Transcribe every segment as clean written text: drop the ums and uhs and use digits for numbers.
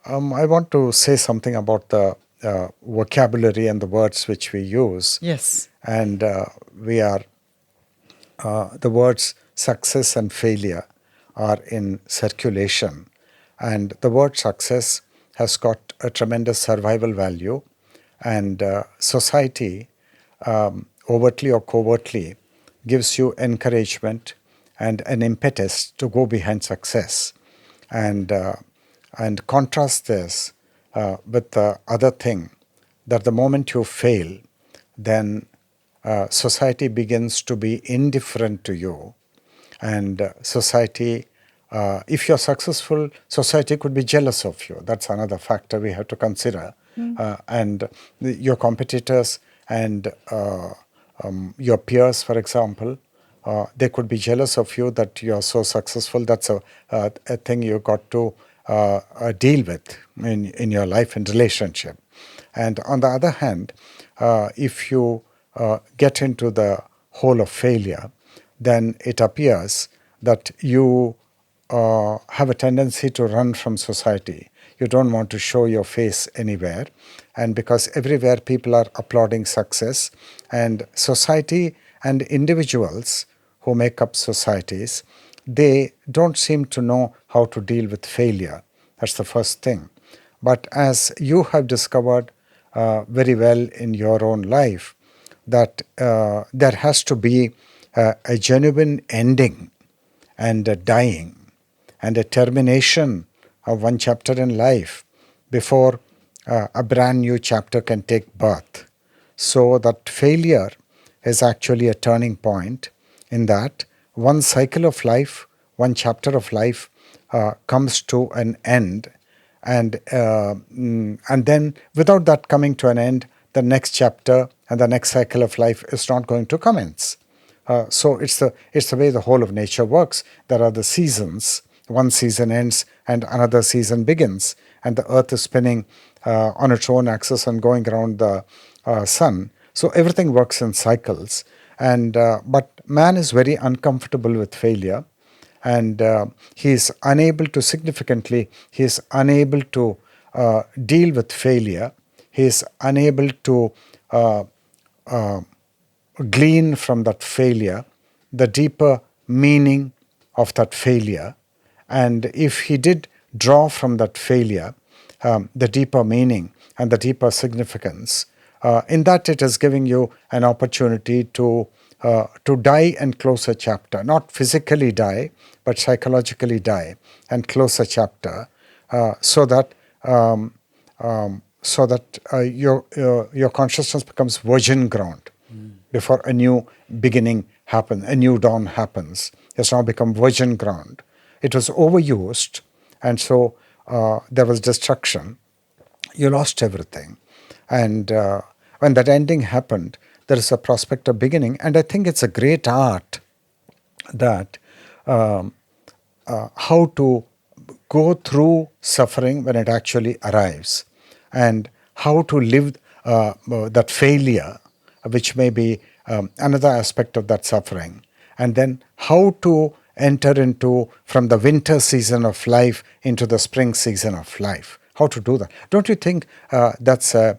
I want to say something about the vocabulary and the words which we use. Yes. And we are, the words success and failure are in circulation. And the word success has got a tremendous survival value. And society, overtly or covertly, gives you encouragement and an impetus to go behind success. And contrast this with the other thing, that the moment you fail, then society begins to be indifferent to you. And society, if you're successful, society could be jealous of you. That's another factor we have to consider. And your competitors and your peers, for example, they could be jealous of you that you're so successful. That's a thing you got to deal with in your life and relationship. And on the other hand, if you get into the hole of failure, then it appears that you have a tendency to run from society. You don't want to show your face anywhere. And because everywhere people are applauding success, and society and individuals who make up societies, they don't seem to know how to deal with failure. That's the first thing. But as you have discovered very well in your own life, that there has to be a genuine ending and a dying and a termination of one chapter in life before a brand new chapter can take birth. So that failure is actually a turning point, in that one cycle of life, one chapter of life comes to an end, and then without that coming to an end, the next chapter and the next cycle of life is not going to commence. So it's the way the whole of nature works. There are the seasons. One season ends and another season begins, and the earth is spinning on its own axis and going around the sun. So everything works in cycles. And but man is very uncomfortable with failure, and he is unable to deal with failure. He is unable to glean from that failure the deeper meaning of that failure. And if he did draw from that failure the deeper meaning and the deeper significance, in that it is giving you an opportunity to die and close a chapter, not physically die, but psychologically die and close a chapter, so that your consciousness becomes virgin ground before a new beginning happens, a new dawn happens. It's now become virgin ground. It was overused, and so there was destruction. You lost everything. And when that ending happened, there is a prospect of beginning. And I think it's a great art that how to go through suffering when it actually arrives, and how to live that failure, which may be another aspect of that suffering, and then how to enter into from the winter season of life into the spring season of life. How to do that? Don't you think that's a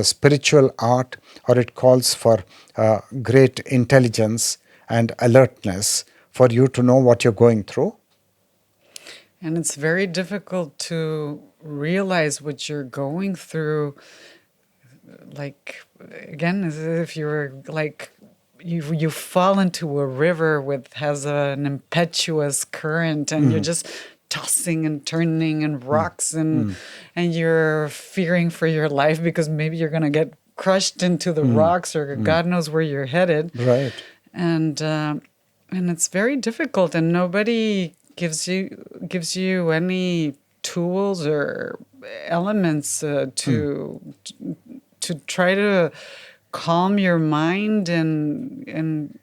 spiritual art, or it calls for great intelligence and alertness for you to know what you're going through? And it's very difficult to realize what you're going through. Like, again, as if you were like, you fall into a river has an impetuous current, and you're just tossing and turning and rocks, and you're fearing for your life because maybe you're going to get crushed into the rocks, or God knows where you're headed. Right. And it's very difficult, and nobody gives you any tools or elements to try to calm your mind and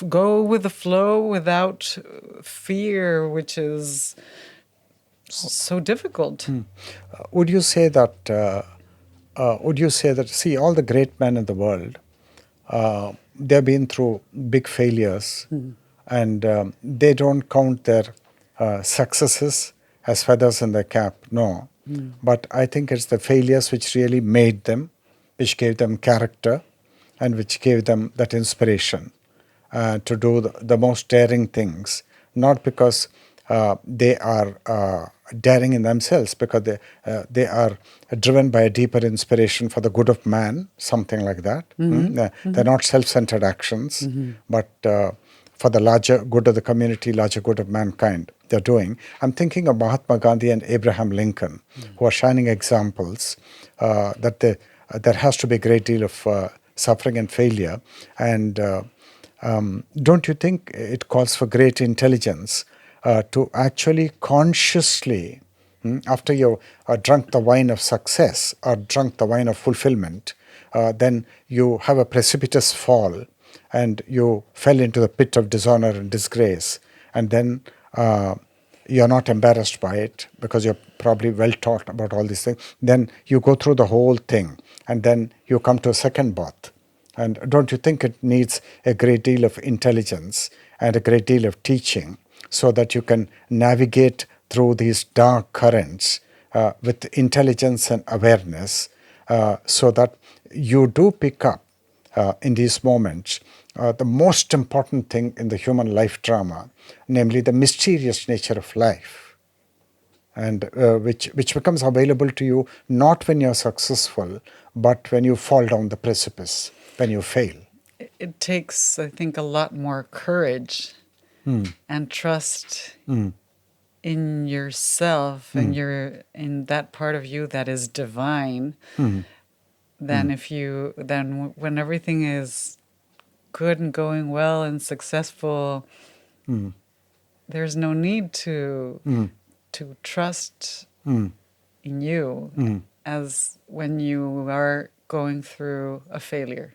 go with the flow without fear, which is so difficult. Would you say that? See, all the great men in the world, they've been through big failures, and they don't count their successes as feathers in their cap. No, But I think it's the failures which really made them, which gave them character, and which gave them that inspiration to do the most daring things, not because they are daring in themselves, because they are driven by a deeper inspiration for the good of man, something like that. They're not self-centered actions, but for the larger good of the community, larger good of mankind, they're doing. I'm thinking of Mahatma Gandhi and Abraham Lincoln, who are shining examples that there has to be a great deal of suffering and failure. And don't you think it calls for great intelligence to actually consciously, after you drunk the wine of success or drunk the wine of fulfillment, then you have a precipitous fall and you fell into the pit of dishonor and disgrace, and then you're not embarrassed by it because you're probably well taught about all these things. Then you go through the whole thing, and then you come to a second birth. And don't you think it needs a great deal of intelligence and a great deal of teaching so that you can navigate through these dark currents with intelligence and awareness, so that you do pick up in these moments the most important thing in the human life drama, namely the mysterious nature of life, and which becomes available to you not when you're successful, but when you fall down the precipice, when you fail. It takes, I think, a lot more courage and trust in yourself and in that part of you that is divine, than when everything is good and going well and successful. There's no need to trust in you as when you are going through a failure.